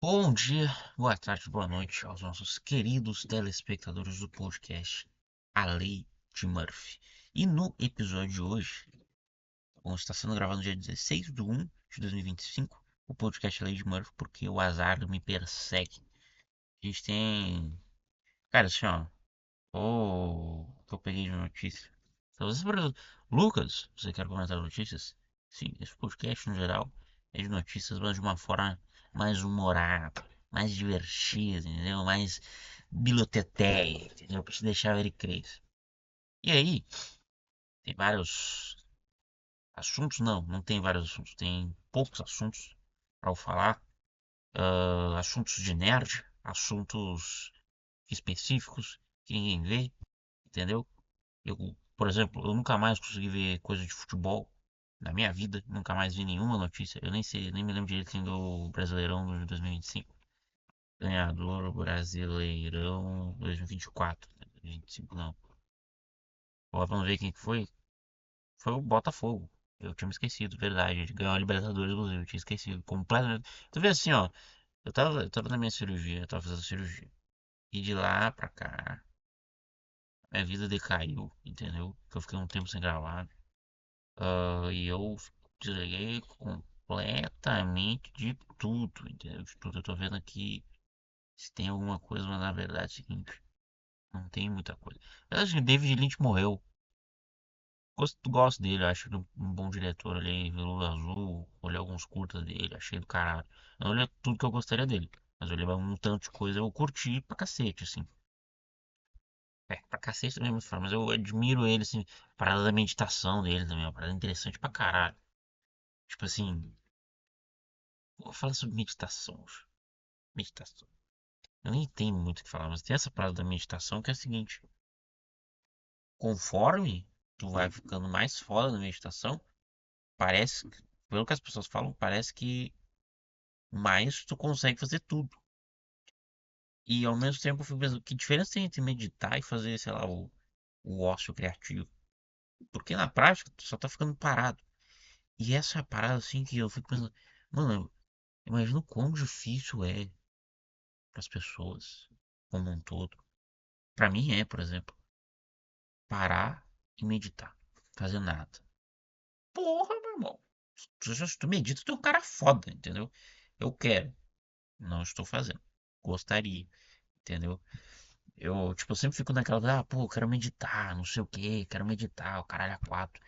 Bom dia, boa tarde, boa noite aos nossos queridos telespectadores do podcast A Lei de Murphy. E no episódio de hoje, bom, está sendo gravado no dia 16 de 1 de 2025, o podcast A Lei de Murphy, porque o azar me persegue. A gente tem. Cara, assim, ó, o que eu peguei de notícia. Então, você pergunta, Lucas, você quer comentar notícias? Sim, esse podcast no geral é de notícias, mas de uma forma mais humorada, mais divertida, entendeu? Mais biblioteteia, entendeu? Pra te deixar ver crescer. E aí, tem vários assuntos? Não, não tem vários assuntos, tem poucos assuntos para eu falar. Assuntos de nerd, assuntos específicos que ninguém vê, entendeu? Eu, por exemplo, eu nunca mais consegui ver coisa de futebol na minha vida, nunca mais vi nenhuma notícia. Eu nem sei, nem me lembro direito quem ganhou o Brasileirão de 2025. Ganhador Brasileirão 2024. 2025 não. Ó, vamos ver quem que foi. Foi o Botafogo. Eu tinha me esquecido, verdade. Ele ganhou a Libertadores, inclusive. Eu tinha esquecido completamente. Tu vê assim, ó. Eu tava na minha cirurgia, eu tava fazendo cirurgia. E de lá pra cá, minha vida decaiu, entendeu? Porque eu fiquei um tempo sem gravar. E eu desliguei completamente de tudo, entendeu? De tudo. Eu tô vendo aqui se tem alguma coisa, mas na verdade é o seguinte, não tem muita coisa. Eu acho que David Lynch morreu. Gosto dele, acho ele um bom diretor ali, Veludo Azul, olhei alguns curtas dele, achei do caralho. Não olhei tudo que eu gostaria dele, mas eu olhei um tanto de coisa eu curti pra cacete, assim. É, pra cacete também é muito forte, mas eu admiro ele, assim, a parada da meditação dele também, é uma parada interessante pra caralho. Tipo assim, vou falar sobre meditação. Meditação. Eu nem tenho muito o que falar, mas tem essa parada da meditação que é a seguinte: conforme tu vai ficando mais foda na meditação, parece, pelo que as pessoas falam, parece que mais tu consegue fazer tudo. E ao mesmo tempo eu fico pensando, que diferença tem entre meditar e fazer, sei lá, o ócio criativo? Porque na prática tu só tá ficando parado. E essa é a parada assim que eu fico pensando, mano, imagina o quão difícil é para as pessoas como um todo. Pra mim é, por exemplo, parar e meditar. Fazer nada. Porra, meu irmão. Se tu medita, tu é um cara foda, entendeu? Eu quero. Não estou fazendo. Gostaria, entendeu? Eu, tipo, eu sempre fico naquela, pô, eu quero meditar, não sei o que, quero meditar, o caralho a quatro.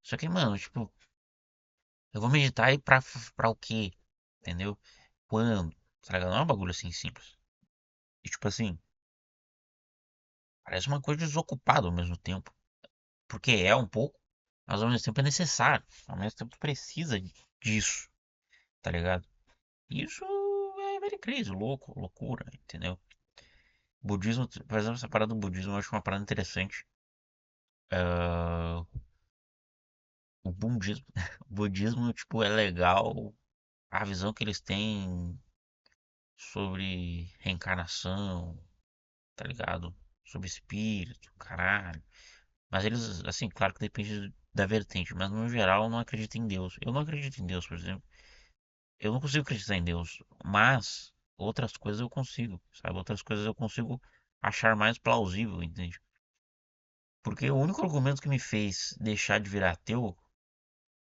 Só que, mano, tipo, eu vou meditar e pra o quê? Entendeu? Quando? Tá ligado? Não é um bagulho assim simples. E, tipo assim, parece uma coisa desocupada ao mesmo tempo. Porque é um pouco, mas ao mesmo tempo é necessário. Ao mesmo tempo precisa disso, tá ligado? Isso é very crazy, louco, loucura, entendeu? Budismo, por exemplo, essa parada do budismo eu acho uma parada interessante. Ah, o budismo, o budismo, tipo, é legal a visão que eles têm sobre reencarnação, tá ligado? Sobre espírito, caralho. Mas eles, assim, claro que depende da vertente, mas no geral eu não acredito em Deus. Eu não acredito em Deus, por exemplo. Eu não consigo acreditar em Deus, mas outras coisas eu consigo, sabe? Outras coisas eu consigo achar mais plausível, entende? Porque o único argumento que me fez deixar de virar ateu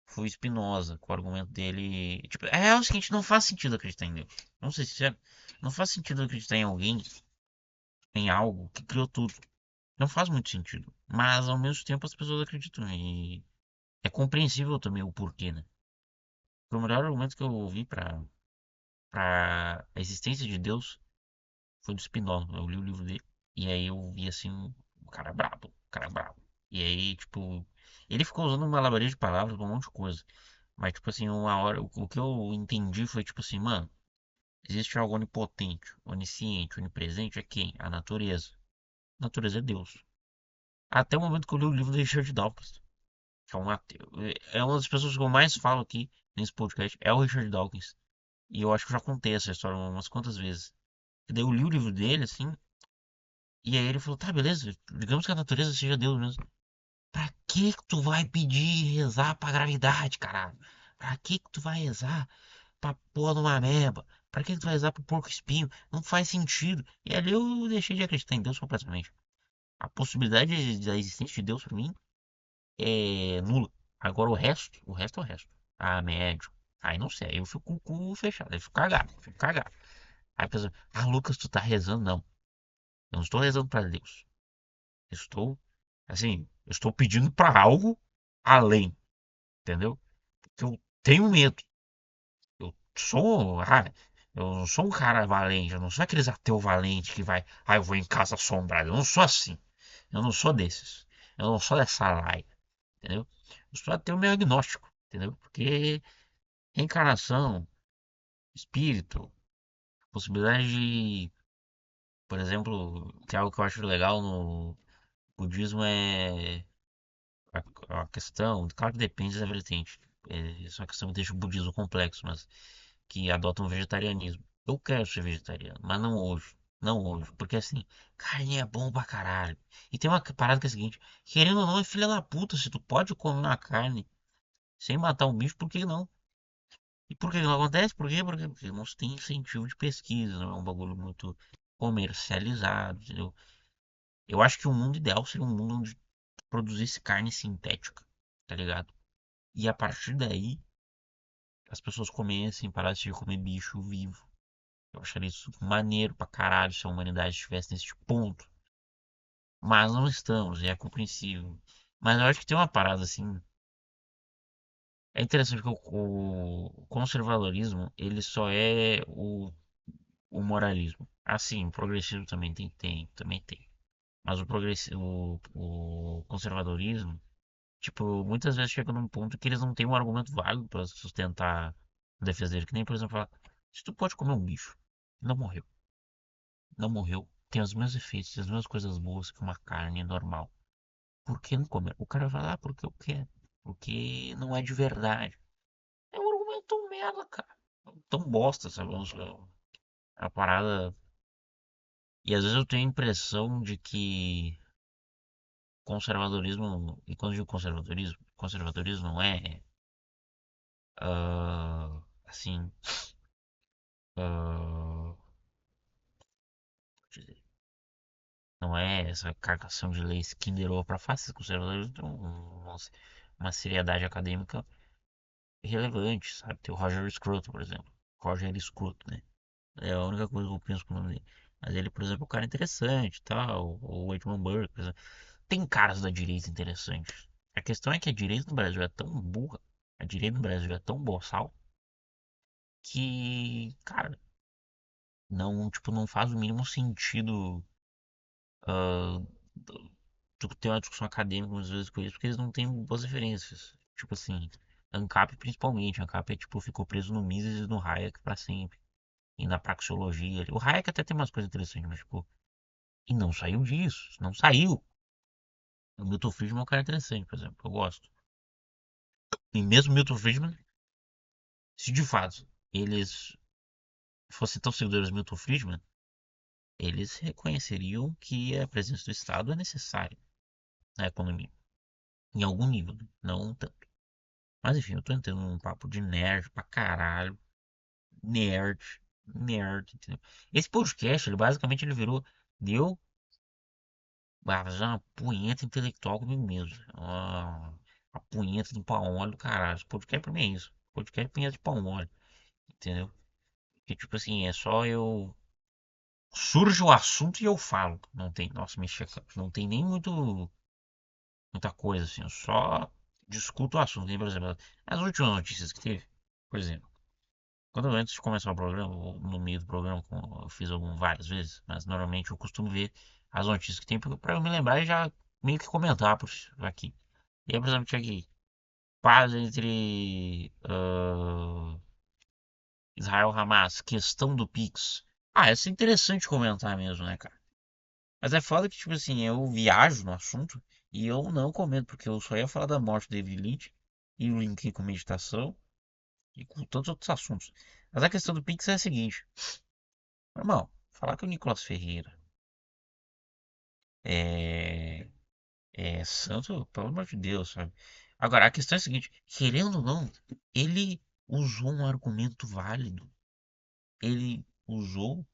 foi o Spinoza, com o argumento dele. Tipo, é o seguinte, não faz sentido acreditar em Deus. Não sei se é, não faz sentido acreditar em alguém, em algo que criou tudo. Não faz muito sentido. Mas ao mesmo tempo as pessoas acreditam. E é compreensível também o porquê, né? Foi o melhor argumento que eu ouvi para a existência de Deus foi do Spinoza. Eu li o livro dele. E aí eu vi assim, o cara é brabo, o cara é brabo. E aí, tipo, ele ficou usando uma malabaria de palavras pra um monte de coisa. Mas, tipo assim, uma hora, o que eu entendi foi, tipo assim, mano, existe algo onipotente, onisciente, onipresente, é quem? A natureza. A natureza é Deus. Até o momento que eu li o livro do Richard Dawkins, que é um ateu. É uma das pessoas que eu mais falo aqui nesse podcast, é o Richard Dawkins. E eu acho que eu já contei essa história umas quantas vezes. E daí eu li o livro dele, assim, e aí ele falou, tá, beleza, digamos que a natureza seja Deus mesmo. Pra que tu vai pedir e rezar pra gravidade, caralho? Pra que tu vai rezar pra porra de uma ameba? Pra que tu vai rezar pro porco espinho? Não faz sentido. E ali eu deixei de acreditar em Deus completamente. A possibilidade da existência de Deus pra mim é nula. Agora o resto é o resto. Ah, médio. Aí não sei, aí eu fico com o cu fechado, aí eu fico cagado, fico cagado. Aí a pessoa, Lucas, tu tá rezando? Não, eu não estou rezando pra Deus. Eu estou, assim, eu estou pedindo pra algo além, entendeu? Porque eu tenho medo. Eu sou, eu não sou um cara valente, eu não sou aqueles ateu valente que vai, eu vou em casa assombrada. Eu não sou assim. Eu não sou desses. Eu não sou dessa laia, entendeu? Eu sou ateu meio agnóstico, entendeu? Porque reencarnação, espírito, possibilidade de, por exemplo, que é algo que eu acho legal no budismo é a questão, claro que depende da vertente. Isso é uma questão que deixa o budismo complexo, mas que adotam o vegetarianismo. Eu quero ser vegetariano, mas não hoje. Não hoje, porque assim, carne é bom pra caralho. E tem uma parada que é a seguinte, querendo ou não, é filha da puta, se tu pode comer uma carne sem matar um bicho, por que não? E por que não acontece? Por quê? Porque não se tem incentivo de pesquisa, não é um bagulho muito comercializado, entendeu? Eu acho que o mundo ideal seria um mundo onde produzisse carne sintética, tá ligado? E a partir daí, as pessoas comessem, parassem de comer bicho vivo. Eu acharia isso maneiro pra caralho se a humanidade estivesse nesse ponto. Mas não estamos, e é compreensível. Mas eu acho que tem uma parada assim. É interessante que o conservadorismo, ele só é o moralismo. Assim, o progressismo também tem. Mas o conservadorismo, tipo, muitas vezes chega num ponto que eles não têm um argumento válido para sustentar a defesa dele. Que nem, por exemplo, falar, se tu pode comer um bicho, não morreu. Não morreu, tem os mesmos efeitos, as mesmas coisas boas que uma carne normal. Por que não comer? O cara vai lá porque eu quero. Porque não é de verdade. É um argumento merda, cara. Tão bosta, sabe? A parada. E às vezes eu tenho a impressão de que conservadorismo. E quando eu digo conservadorismo não é. Assim. ah, não é essa cagação de leis Kinder Ovo pra fazer. Conservadorismo tem uma seriedade acadêmica relevante, sabe? Tem o Roger Scruton, por exemplo. Roger Scruton, né? É a única coisa que eu penso com o nome dele. Mas ele, por exemplo, é um cara interessante e tal. O Edmund Burke, por exemplo. Tem caras da direita interessantes. A questão é que a direita no Brasil é tão burra, a direita no Brasil é tão boçal, que, cara, não, tipo, não faz o mínimo sentido ah, tu ter uma discussão acadêmica às vezes com eles, porque eles não têm boas referências. Tipo assim, ANCAP principalmente. ANCAP é tipo, ficou preso no Mises e no Hayek pra sempre. E na praxeologia. O Hayek até tem umas coisas interessantes, mas tipo. E não saiu disso. Não saiu. O Milton Friedman é um cara interessante, por exemplo. Eu gosto. E mesmo Milton Friedman, se de fato eles fossem tão seguidores do Milton Friedman, eles reconheceriam que a presença do Estado é necessária na economia. Em algum nível, né? Não tanto. Mas enfim, eu tô entrando num papo de nerd pra caralho. Nerd. Nerd, entendeu? Esse podcast, ele basicamente ele virou. Deu fazer uma punheta intelectual comigo mesmo. Uma punheta de pau mole do caralho. Esse podcast pra mim é isso. Podcast é punheta de pau mole. Entendeu? Que tipo assim, é só eu. Surge o assunto e eu falo. Não tem. Nossa, me checa. Não tem nem muita coisa assim. Eu só discuto o assunto. Por exemplo, as últimas notícias que teve. Por exemplo. Quando antes de começar o programa, ou no meio do programa, como eu fiz várias vezes, mas normalmente eu costumo ver as notícias que tem para eu me lembrar e já meio que comentar por aqui. E aí, por exemplo, tinha aqui, paz entre Israel e Hamas, questão do Pix. Essa é interessante comentar mesmo, né, cara? Mas é foda que, tipo assim, eu viajo no assunto e eu não comento, porque eu só ia falar da morte do David Lynch e o link com meditação e com todos os outros assuntos. Mas a questão do Pix é a seguinte. Irmão, falar que o Nicolas Ferreira é, é santo, pelo amor de Deus, sabe? Agora, a questão é a seguinte: querendo ou não, ele usou um argumento válido ele usou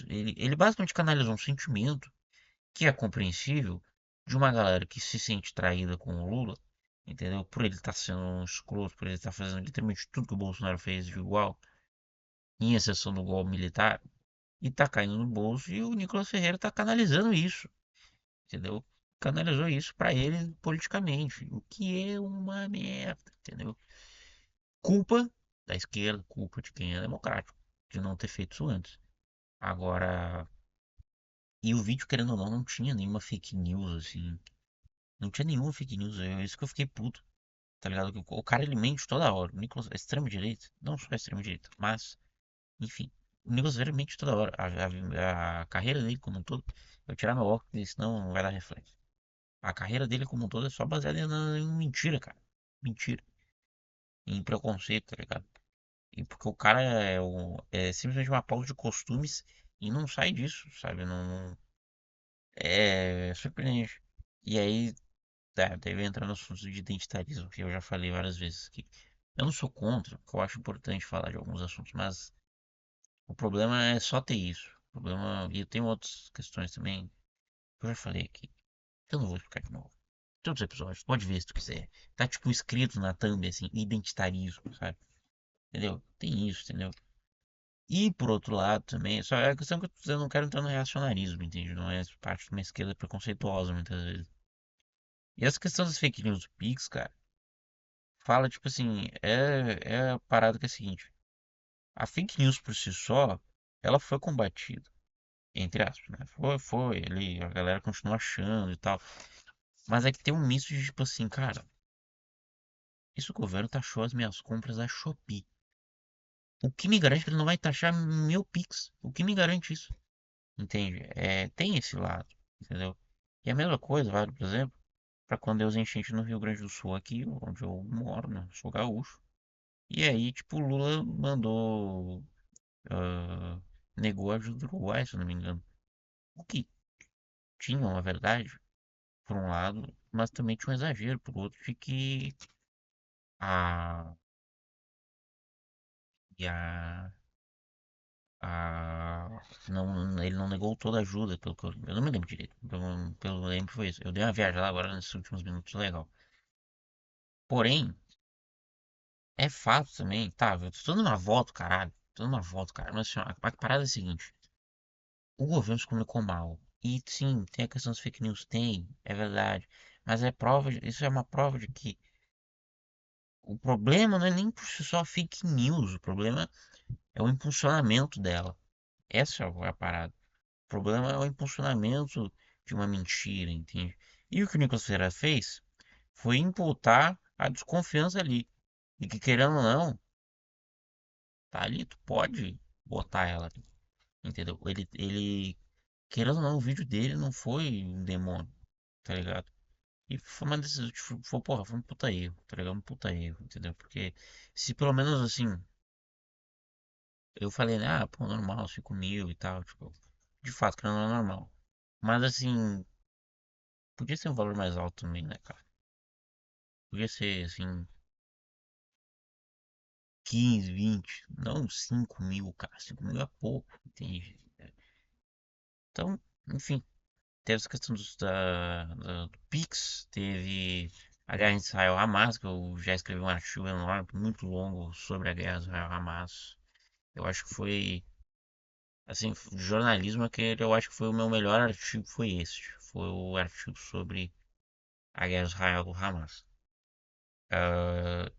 ele basicamente canalizou um sentimento que é compreensível de uma galera que se sente traída com o Lula, entendeu? Por ele estar sendo um escroto, por ele estar fazendo literalmente tudo que o Bolsonaro fez de igual, em exceção do golpe militar, e tá caindo no bolso, e o Nicolas Ferreira tá canalizando isso, entendeu? Canalizou isso para ele politicamente, o que é uma merda, entendeu? Culpa da esquerda, culpa de quem é democrático, de não ter feito isso antes. Agora, e o vídeo, querendo ou não, não tinha nenhuma fake news, assim. Não tinha nenhuma fake news. É isso que eu fiquei puto, tá ligado? Que o cara ele mente toda hora. O Nicolas é extrema-direita. Não só é extrema-direita, mas, enfim. O Nicolas Ferreira mente toda hora. A carreira dele como um todo. Eu tirar meu óculos, porque senão não vai dar reflexo. A carreira dele como um todo é só baseada em mentira, cara. Mentira. Em preconceito, tá ligado? E porque o cara é simplesmente uma pauta de costumes e não sai disso, sabe? É surpreendente. E aí, tá, deve entrar no assunto de identitarismo, que eu já falei várias vezes aqui. Eu não sou contra, porque eu acho importante falar de alguns assuntos, mas o problema é só ter isso. O problema, e eu tenho outras questões também, que eu já falei aqui. Eu não vou explicar de novo. Todos os episódios, pode ver se tu quiser. Tá tipo escrito na thumb, assim, identitarismo, sabe? Entendeu? Tem isso, entendeu? E por outro lado também, só é a questão que eu não quero entrar no reacionarismo, entende? Não é parte de uma esquerda preconceituosa muitas vezes. E essa questão das fake news do Pix, cara, fala tipo assim, é a parada que é a seguinte, a fake news por si só, ela foi combatida, entre aspas, né? Foi, ali, a galera continua achando e tal. Mas é que tem um misto de tipo assim, cara, esse governo taxou as minhas compras da Shopee. O que me garante que ele não vai taxar meu Pix? O que me garante isso? Entende? É, tem esse lado, entendeu? E a mesma coisa vale, por exemplo, para quando deu as enchentes no Rio Grande do Sul, aqui onde eu moro, né? Sou gaúcho. E aí, tipo, o Lula mandou. ah, negou a ajuda do Uruguai, se eu não me engano. O que tinha uma verdade, por um lado, mas também tinha um exagero, por outro, de que a. E não, ele não negou toda a ajuda, pelo que eu não me lembro direito. Pelo que eu lembro foi isso. Eu dei uma viajada agora nesses últimos minutos, legal. Porém, é fato também, tá? Eu tô dando uma volta, caralho. Tô dando uma volta, cara. Mas assim, ó, a parada é a seguinte: o governo se comunicou mal. E sim, tem a questão das fake news, tem, é verdade. Mas é prova, isso é uma prova de que o problema não é nem por si só a fake news, o problema é o impulsionamento dela. Essa é a parada. O problema é o impulsionamento de uma mentira, entende? E o que o Nicolas Ferreira fez foi imputar a desconfiança ali. E que querendo ou não, tá ali, tu pode botar ela ali, entendeu? Querendo ou não, o vídeo dele não foi um demônio, tá ligado? E foi uma decisão, tipo, foi, porra, foi um puta erro, tá ligado? Um puta erro, entendeu? Porque se pelo menos assim, eu falei, né, ah, pô, normal, 5 mil e tal, tipo, de fato, que não é normal. Mas assim, podia ser um valor mais alto também, né, cara? Podia ser, assim, 15, 20, não 5 mil, cara. 5 mil é pouco, entende? Então, enfim, teve essa questão do Pix, teve a guerra entre Israel e Hamas, que eu já escrevi um artigo enorme, muito longo sobre a guerra Israel e Hamas. Eu acho que foi, assim, de jornalismo, que eu acho que foi o meu melhor artigo, foi esse. Foi o artigo sobre a guerra Israel e Hamas. Ah,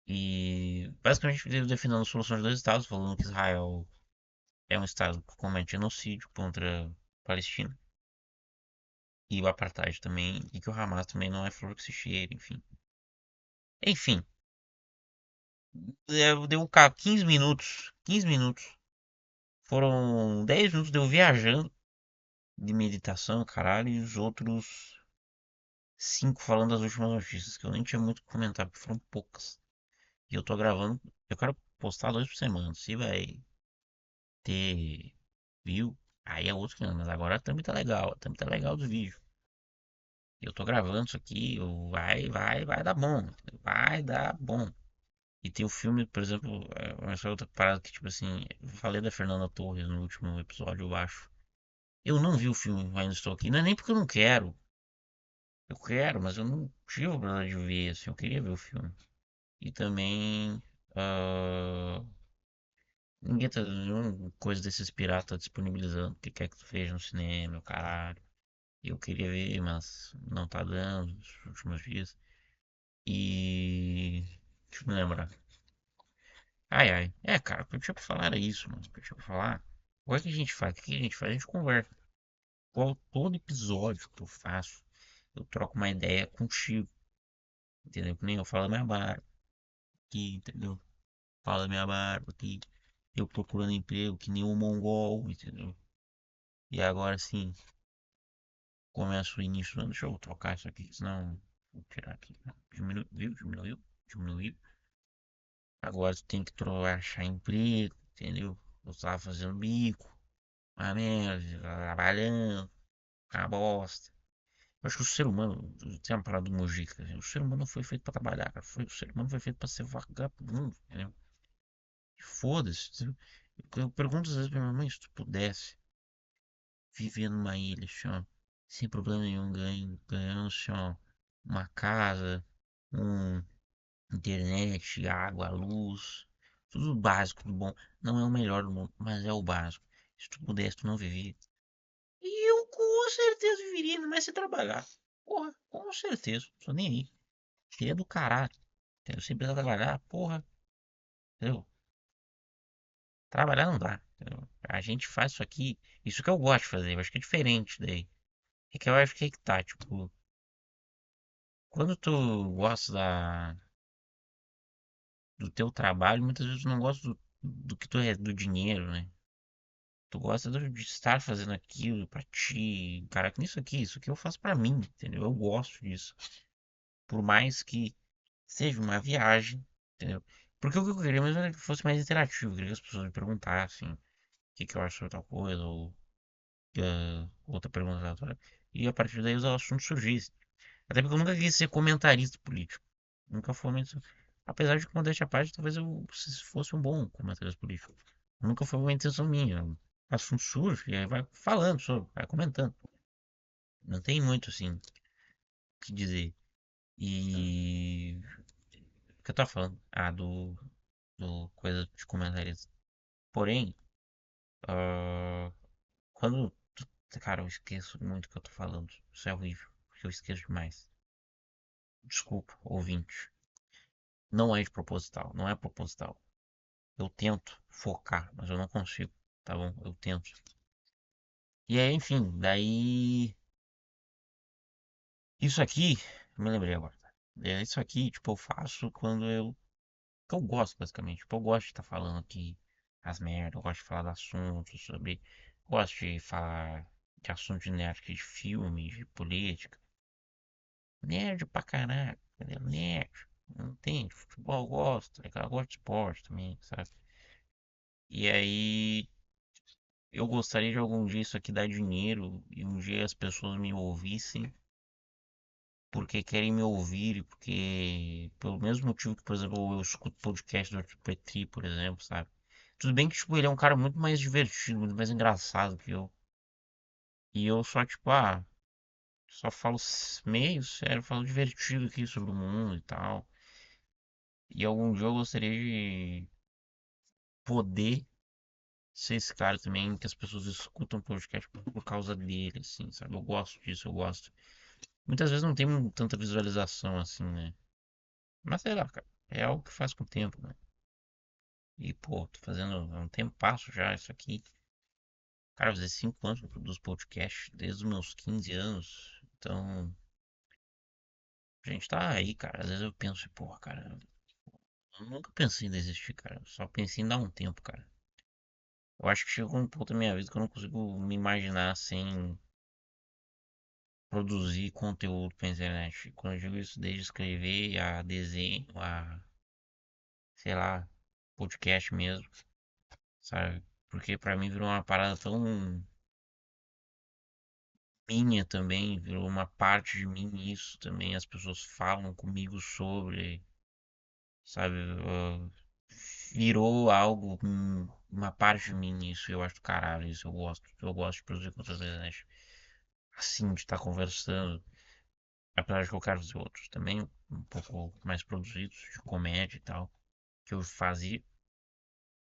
e basicamente ele defendendo soluções dos dois estados, falando que Israel é um estado que comete genocídio contra a Palestina. E o apartheid também, e que o Hamas também não é flor que se cheire, enfim. Enfim, deu um 15 minutos. 15 minutos. Foram 10 minutos de eu viajando de meditação, caralho, e os outros 5 falando das últimas notícias, que eu nem tinha muito o que comentar, porque foram poucas. E eu tô gravando, eu quero postar 2 por semana. Se vai ter view, aí é outro que não, mas agora a thumb tá legal, a thumb tá legal do vídeo. E eu tô gravando isso aqui, vai dar bom, vai dar bom. E tem o filme, por exemplo, essa outra parada que, tipo assim, eu falei da Fernanda Torres no último episódio, eu acho. Eu não vi o filme Ainda Estou Aqui. Não é nem porque eu não quero. Eu quero, mas eu não tive a oportunidade de ver, assim, eu queria ver o filme. E também. ah, Ninguém tá. Nenhuma coisa desses piratas disponibilizando. O que quer que tu veja no cinema, o caralho. Eu queria ver, mas não tá dando nos últimos dias. E. Deixa eu me lembrar. Ai, ai. É, cara, o que eu tinha pra falar era isso, mano. O que eu tinha pra falar. O que é que a gente faz? O que a gente faz? A gente conversa. Todo episódio que eu faço, eu troco uma ideia contigo. Entendeu? Que nem eu falo da minha barba aqui, entendeu? Falo da minha barba aqui. Eu procurando emprego que nem um mongol, entendeu? E agora sim, começa o início do ano. Deixa eu trocar isso aqui, senão vou tirar aqui. Diminuiu, viu? Diminuiu, diminuiu. Agora tu tem que achar emprego, entendeu? Eu tava fazendo bico, uma merda, trabalhando, uma bosta. Eu acho que o ser humano, tem uma parada do Mujica, assim, o ser humano não foi feito pra trabalhar, cara. O ser humano foi feito pra ser vagabundo, entendeu? E foda-se. Eu pergunto às vezes pra minha mãe se tu pudesse viver numa ilha, assim, ó, sem problema nenhum, ganhando, assim, ó, uma casa, um internet, água, luz, tudo básico do bom. Não é o melhor do mundo, mas é o básico. Se tu pudesse, tu não vivia. E eu com certeza viveria, mas se trabalhar. Porra, com certeza. Tô nem aí. Seria do caralho. Entendeu? Se precisar trabalhar, porra. Entendeu? Trabalhar não dá. Entendeu? A gente faz isso aqui. Isso que eu gosto de fazer. Eu acho que é diferente daí. É que eu acho que é que tá, tipo. Quando tu gosta do teu trabalho, muitas vezes tu não gosta do que tu é, do dinheiro, né? Tu gosta de estar fazendo aquilo pra ti. Cara, que isso aqui eu faço pra mim, entendeu? Eu gosto disso. Por mais que seja uma viagem, entendeu? Porque o que eu queria mesmo era que fosse mais interativo. Eu queria que as pessoas me perguntassem o que eu acho sobre tal coisa, ou outra pergunta aleatória. E a partir daí os assuntos surgissem. Até porque eu nunca quis ser comentarista político. Nunca foi muito. Apesar de que, modéstia à parte, talvez eu fosse um bom comentarista político. Nunca foi uma intenção minha. O assunto surge e aí vai falando sobre, vai comentando. Não tem muito assim o que dizer. E. O que eu tava falando? Ah, do coisa de comentarista. Porém, ah, quando. Cara, eu esqueço muito o que eu tô falando. Isso é horrível. Porque eu esqueço demais. Desculpa, ouvinte. Não é de proposital. Não é proposital. Eu tento focar, mas eu não consigo, tá bom? Eu tento. E aí, enfim, daí. Isso aqui, eu me lembrei agora. Tá? Isso aqui, tipo, eu faço quando eu. Que eu gosto, basicamente. Tipo, eu gosto de estar falando aqui as merdas, eu gosto de falar de assuntos sobre. Gosto de falar de assuntos de nerd, de filme, de política. Nerd pra caralho, entendeu? Nerd. Não tem, futebol eu gosto, eu gosto de esporte também, sabe? E aí, eu gostaria de algum dia isso aqui dar dinheiro e um dia as pessoas me ouvissem porque querem me ouvir, porque pelo mesmo motivo que, por exemplo, eu escuto podcast do Arthur Petri, por exemplo, sabe? Tudo bem que, tipo, ele é um cara muito mais divertido, muito mais engraçado que eu. E eu só, tipo, só falo meio sério, falo divertido aqui sobre o mundo e tal. E algum dia eu gostaria de poder ser esse cara também, que as pessoas escutam podcast por causa dele, assim, sabe? Eu gosto disso, eu gosto. Muitas vezes não tem tanta visualização assim, né? Mas sei lá, cara. É algo que faz com o tempo, né? E, pô, tô fazendo há um tempo passo já isso aqui. Cara, fazer 5 anos que eu produzo podcast, desde os meus 15 anos. Então, a gente tá aí, cara. Às vezes eu penso, porra, cara, eu nunca pensei em desistir, cara. Eu só pensei em dar um tempo, cara. Eu acho que chegou um ponto da minha vida que eu não consigo me imaginar sem produzir conteúdo pra internet. Quando eu digo isso, desde escrever a desenho, a, sei lá, podcast mesmo. Sabe? Porque pra mim virou uma parada tão minha também, virou uma parte de mim isso também. As pessoas falam comigo sobre. sabe? Virou algo, uma parte de mim, isso eu acho do caralho, isso eu gosto de produzir conteúdo na internet. Assim, de estar conversando, apesar de que eu quero fazer outros também, um pouco mais produzidos, de comédia e tal, que eu fazia,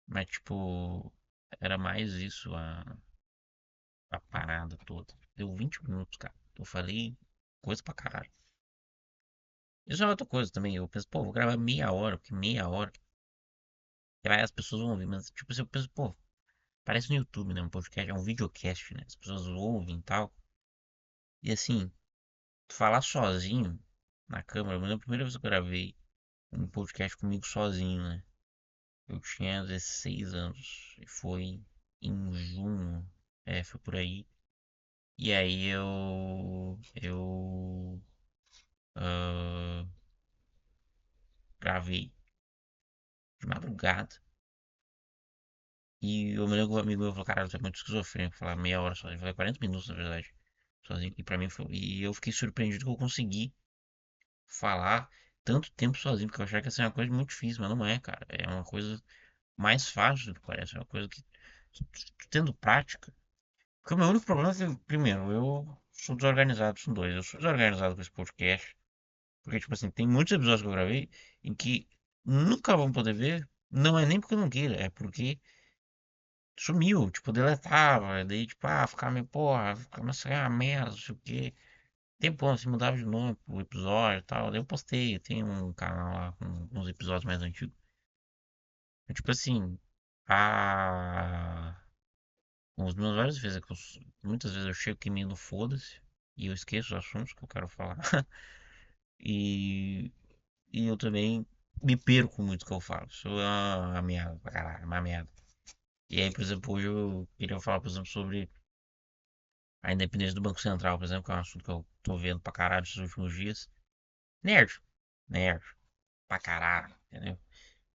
mas tipo, era mais isso a parada toda. Deu 20 minutos, cara. Eu falei coisa pra caralho. Isso é outra coisa também. Eu penso, pô, vou gravar meia hora, porque meia hora. E aí as pessoas vão ouvir, mas tipo, assim, eu penso, pô, parece no YouTube, né? Um podcast, é um videocast, né? As pessoas ouvem e tal. E assim, falar sozinho na câmera, eu me lembro a primeira vez que eu gravei um podcast comigo sozinho, né? Eu tinha 16 anos e foi em junho, foi por aí. E aí eu gravei de madrugada. E eu me lembro que um amigo meu falou, caralho, você é muito esquizofrênico, falar meia hora sozinho. Eu falei 40 minutos, na verdade, sozinho. E pra mim foi. E eu fiquei surpreendido que eu consegui falar tanto tempo sozinho, porque eu achava que ia ser uma coisa muito difícil, mas não é, cara. É uma coisa mais fácil do que parece. É uma coisa que, tendo prática. Porque o meu único problema é que, primeiro, eu sou desorganizado, são dois. Eu sou desorganizado com esse podcast. Porque, tipo assim, tem muitos episódios que eu gravei em que nunca vão poder ver. Não é nem porque eu não queira, é porque sumiu, tipo, deletava, daí, tipo, ficava meio, porra, começa a merda, não sei o quê. Tempão, assim, mudava de nome pro episódio e tal. Daí eu postei, tem um canal lá com uns episódios mais antigos. É, tipo assim, a... os meus várias vezes, muitas vezes eu chego aqui meio no foda-se, e eu esqueço os assuntos que eu quero falar. E, e eu também me perco muito que eu falo. Sou uma merda pra caralho, uma merda. E aí, por exemplo, hoje eu queria falar, por exemplo, sobre a independência do Banco Central, por exemplo, que é um assunto que eu tô vendo pra caralho esses últimos dias. Nerd. Nerd. Pra caralho, entendeu?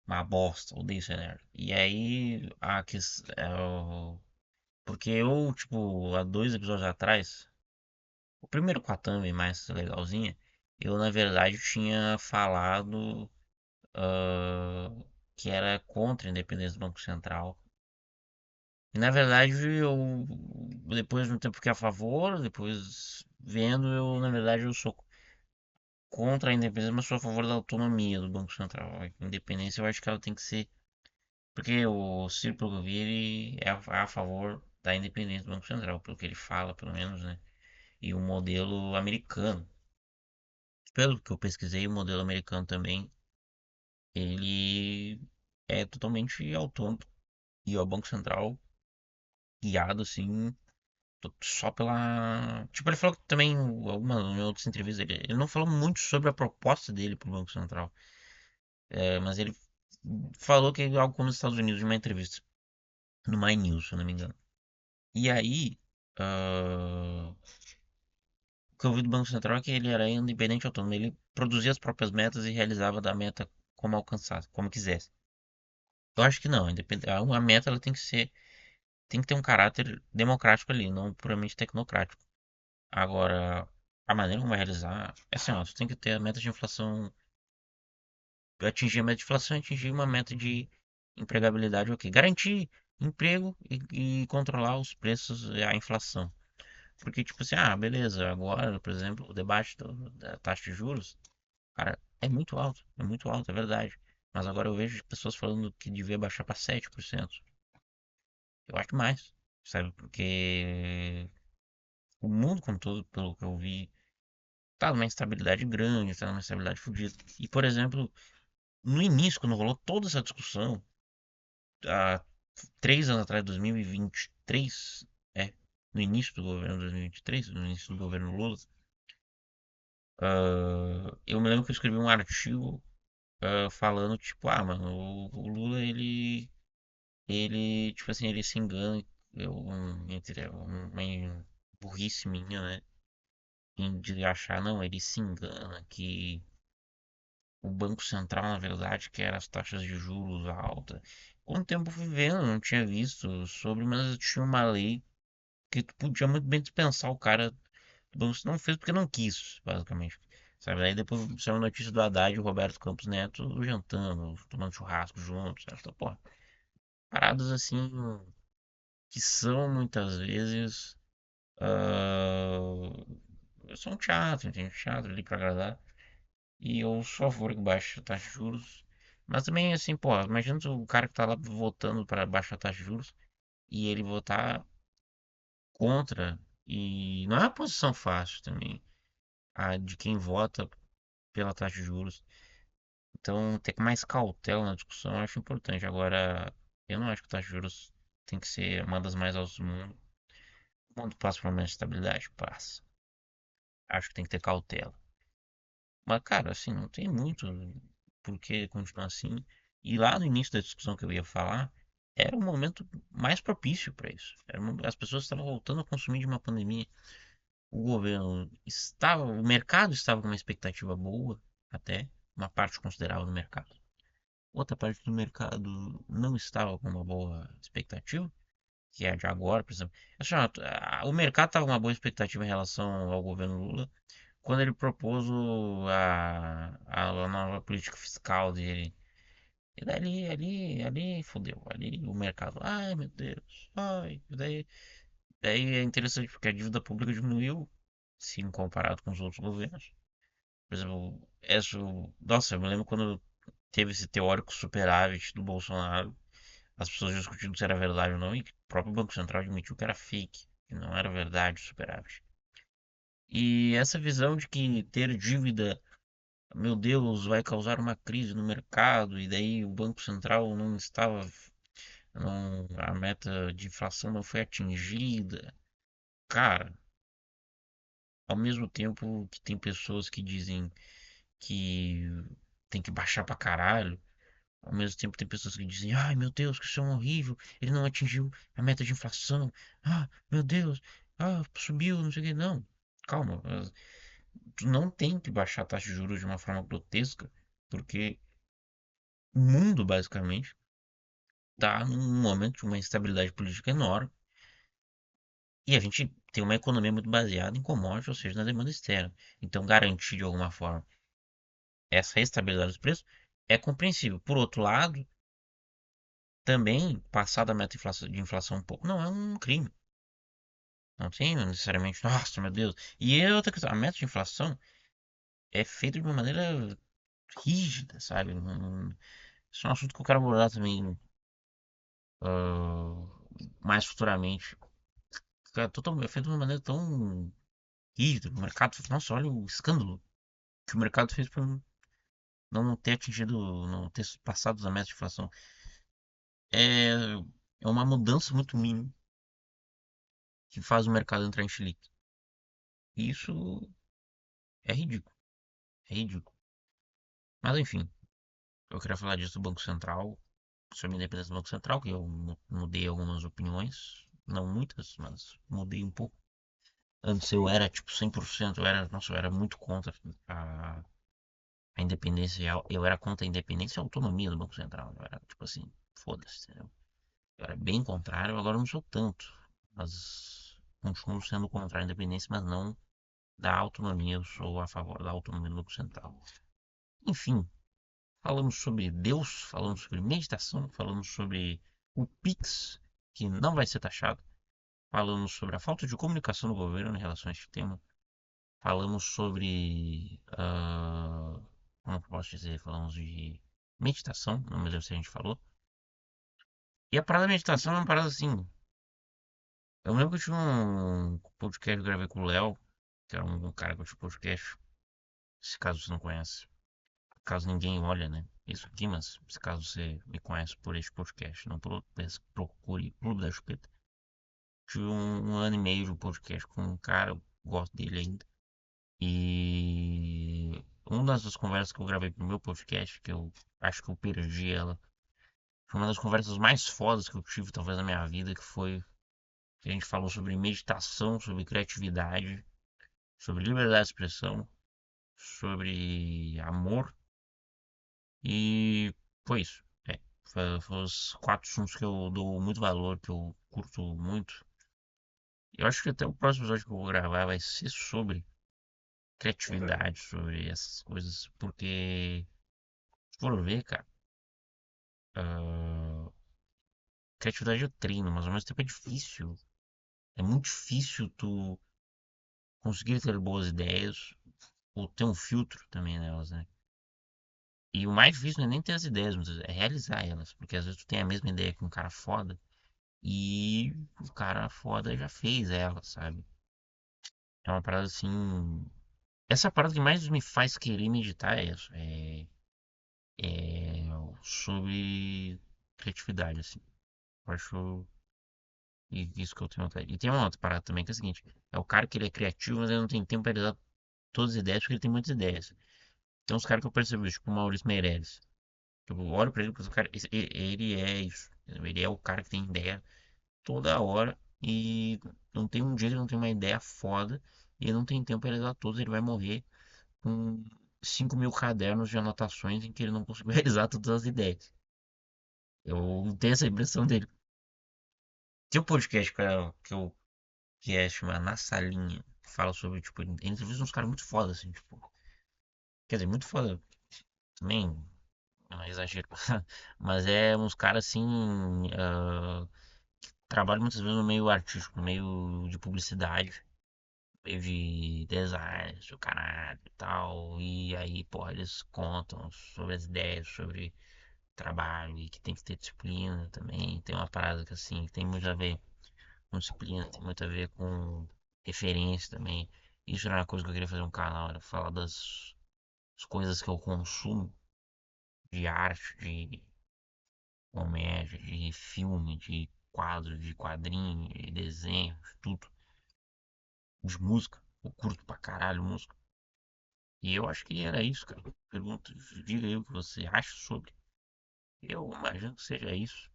Uma bosta, odeio ser nerd. E aí, porque eu, tipo, há 2 episódios atrás, o primeiro com a Thumb mais legalzinha, eu na verdade tinha falado que era contra a independência do Banco Central. E na verdade eu depois de um tempo fiquei a favor, depois vendo eu na verdade eu sou contra a independência, mas sou a favor da autonomia do Banco Central. A independência eu acho que ela tem que ser. Porque o Círculo que eu vi ele é a favor da independência do Banco Central, pelo que ele fala, pelo menos, né? E o modelo americano. Pelo que eu pesquisei, o modelo americano também, ele é totalmente autônomo. E o Banco Central guiado, assim, só pela. Tipo, ele falou que também, algumas em outras entrevistas, ele não falou muito sobre a proposta dele para o Banco Central. Mas ele falou que é algo como os Estados Unidos em uma entrevista. No My News, se eu não me engano. E aí, o que eu vi do Banco Central é que ele era independente e autônomo. Ele produzia as próprias metas e realizava da meta como alcançasse, como quisesse. Eu acho que não, a meta ela tem que ter um caráter democrático ali, não puramente tecnocrático. Agora, a maneira como vai realizar é assim, ó, tu tem que ter a meta de inflação, atingir a meta de inflação, atingir uma meta de empregabilidade, ok. Garantir emprego e controlar os preços e a inflação. Porque, tipo assim, beleza, agora, por exemplo, o debate da taxa de juros, cara, é muito alto, é verdade. Mas agora eu vejo pessoas falando que devia baixar para 7%. Eu acho mais, sabe? Porque o mundo como todo, pelo que eu vi, tá numa instabilidade grande, tá numa instabilidade fodida. E, por exemplo, no início, quando rolou toda essa discussão, há 3 anos atrás, 2023, no início do governo 2023, no início do governo Lula, eu me lembro que eu escrevi um artigo falando, tipo, mano, o Lula, ele, tipo assim, ele se engana, uma burrice minha, né, de achar, não, ele se engana que o Banco Central, na verdade, quer as taxas de juros altas. Quanto tempo eu fui vendo, não tinha visto sobre, mas tinha uma lei que tu podia muito bem dispensar o cara do banco. Não fez porque não quis, basicamente. sabe? Aí depois saiu a notícia do Haddad e o Roberto Campos Neto jantando, tomando churrasco juntos, sabe? Então, pô, paradas assim que são muitas vezes são teatro, entende? Teatro ali pra agradar. E eu sou a favor que baixe a taxa de juros. Mas também, assim, pô, imagina o cara que tá lá votando para baixar a taxa de juros e ele votar contra. E não é uma posição fácil também, a de quem vota pela taxa de juros. Então, ter mais cautela na discussão eu acho importante. Agora, eu não acho que a taxa de juros tem que ser uma das mais altas do mundo. O mundo passa por uma estabilidade, passa. Acho que tem que ter cautela. Mas, cara, assim, não tem muito por que continuar assim. E lá no início da discussão que eu ia falar, era o momento mais propício para isso. As pessoas estavam voltando a consumir de uma pandemia. O governo estava, o mercado estava com uma expectativa boa, até, uma parte considerável do mercado. Outra parte do mercado não estava com uma boa expectativa, que é a de agora, por exemplo. Assim, ó, o mercado estava com uma boa expectativa em relação ao governo Lula quando ele propôs a nova política fiscal dele. E daí, ali, fodeu. Ali o mercado, ai meu Deus, ai. Daí é interessante porque a dívida pública diminuiu, sim, comparado com os outros governos. Por exemplo, nossa, eu me lembro quando teve esse teórico superávit do Bolsonaro, as pessoas discutindo se era verdade ou não, e o próprio Banco Central admitiu que era fake, que não era verdade o superávit. E essa visão de que ter dívida, meu Deus, vai causar uma crise no mercado, e daí o Banco Central não estava, a meta de inflação não foi atingida. Cara, ao mesmo tempo que tem pessoas que dizem que tem que baixar pra caralho, ao mesmo tempo tem pessoas que dizem, ai meu Deus, que isso é horrível, ele não atingiu a meta de inflação, ah, meu Deus, ah, subiu, não sei o que, não. Calma, tu não tem que baixar a taxa de juros de uma forma grotesca, porque o mundo, basicamente, está num momento de uma instabilidade política enorme e a gente tem uma economia muito baseada em commodities, ou seja, na demanda externa. Então, garantir de alguma forma essa estabilidade dos preços é compreensível. Por outro lado, também passar da meta de inflação um pouco não é um crime. Não tem necessariamente, nossa, meu Deus. E é outra questão, a meta de inflação é feita de uma maneira rígida, sabe? Isso é um assunto que eu quero abordar também ah, mais futuramente. Cara, é feito de uma maneira tão rígida. O mercado, nossa, olha o escândalo que o mercado fez para não ter atingido, não ter passado da meta de inflação. É, é uma mudança muito mínima que faz o mercado entrar em chilique. E isso é ridículo. É ridículo. Mas enfim, eu queria falar disso do Banco Central, sobre a independência do Banco Central, que eu mudei algumas opiniões. Não muitas, mas mudei um pouco. Antes eu era tipo 100%, nossa, eu era muito contra a independência, eu era contra a independência e a autonomia do Banco Central. Eu era tipo assim, foda-se, entendeu? Eu era bem contrário, agora eu não sou tanto. Mas continuo sendo contra a independência, mas não da autonomia. Eu sou a favor da autonomia do Banco Central. Enfim, falamos sobre Deus, falamos sobre meditação, falamos sobre o Pix, que não vai ser taxado. Falamos sobre a falta de comunicação do governo em relação a este tema. Falamos sobre. Como eu posso dizer? Falamos de meditação, não me lembro se a gente falou. E a parada da meditação é uma parada assim. Eu lembro que eu tinha um podcast que eu gravei com o Léo, que era um cara que eu tinha podcast. Se caso você não conhece, caso ninguém olha, né? Isso aqui, mas se caso você me conhece por este podcast, não por outro, procure Clube da Chupeta. Tive um ano e meio de um podcast com um cara, eu gosto dele ainda. E uma das conversas que eu gravei pro meu podcast, que eu acho que eu perdi ela, foi uma das conversas mais fodas que eu tive, talvez, na minha vida, que foi que a gente falou sobre meditação, sobre criatividade, sobre liberdade de expressão, sobre amor. E foi isso. Foi os quatro assuntos que eu dou muito valor, que eu curto muito. Eu acho que até o próximo episódio que eu vou gravar vai ser sobre criatividade, sobre essas coisas, porque, se for ver, cara, ah, criatividade eu treino, mas ao mesmo tempo é difícil. É muito difícil tu conseguir ter boas ideias, ou ter um filtro também nelas, né? E o mais difícil não é nem ter as ideias, mas é realizar elas, porque às vezes tu tem a mesma ideia que um cara foda, e o cara foda já fez ela, sabe? É uma parada assim. Essa parada que mais me faz querer meditar é isso. É sobre criatividade, assim. Eu acho isso que eu tenho vontade. E tem uma outra parada também que é o seguinte: é o cara que ele é criativo, mas ele não tem tempo para realizar todas as ideias, porque ele tem muitas ideias. Tem uns caras que eu percebo, tipo o Maurício Meirelles. Eu olho pra ele, porque o cara, ele é isso. Entendeu? Ele é o cara que tem ideia toda hora e não tem um dia que ele não tem uma ideia foda e ele não tem tempo para realizar todas, ele vai morrer com 5.000 cadernos de anotações em que ele não conseguiu realizar todas as ideias. Eu tenho essa impressão dele. Tem um podcast que é chamado Na Salinha, que fala sobre, tipo, ele entrevista uns caras muito foda, assim, tipo, quer dizer, muito foda também, não é exagero, mas é uns caras assim, trabalham muitas vezes no meio artístico, no meio de publicidade, meio de design, o caralho e tal, e aí, pô, eles contam sobre as ideias, sobre trabalho e que tem que ter disciplina também. Tem uma parada que assim, que tem muito a ver com disciplina, tem muito a ver com referência também. Isso era uma coisa que eu queria fazer um canal, era falar das coisas que eu consumo de arte, de comédia, de filme, de quadro, de quadrinho, de desenho, de tudo, de música. Eu curto pra caralho música. E eu acho que era isso, cara. Pergunta, diga aí o que você acha sobre. Eu imagino que seja isso.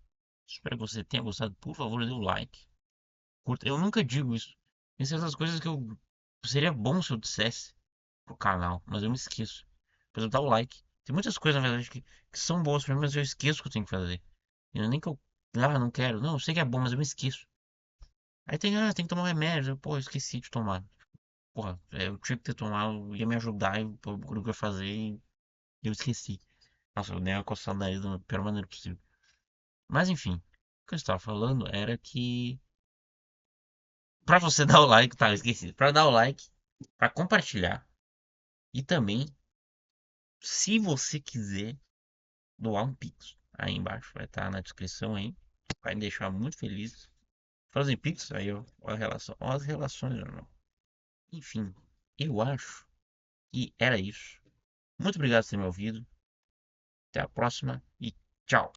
Espero que você tenha gostado. Por favor, dê o like. Curta. Eu nunca digo isso. Tem certas coisas que eu seria bom se eu dissesse pro canal, mas eu me esqueço. Por exemplo, dar o like. Tem muitas coisas, na verdade, que são boas pra mim, mas eu esqueço que eu tenho que fazer. E não é nem que eu. Ah, não quero. Não, eu sei que é bom, mas eu me esqueço. Aí tem que tomar um remédio. Pô, eu esqueci de tomar. Porra, eu tinha que ter tomado, ia me ajudar e pô, o que eu ia fazer e eu esqueci. Nossa, eu dei uma coçada no nariz da pior maneira possível. Mas enfim, o que eu estava falando era que pra você dar o like, tá, eu esqueci. Pra dar o like, pra compartilhar e também, se você quiser, doar um Pix. Aí embaixo vai estar na descrição aí. Vai me deixar muito feliz. Fazer Pix, aí ó, ó a relação, ó as relações, irmão. Enfim, eu acho que era isso. Muito obrigado por ter me ouvido. Até a próxima e tchau.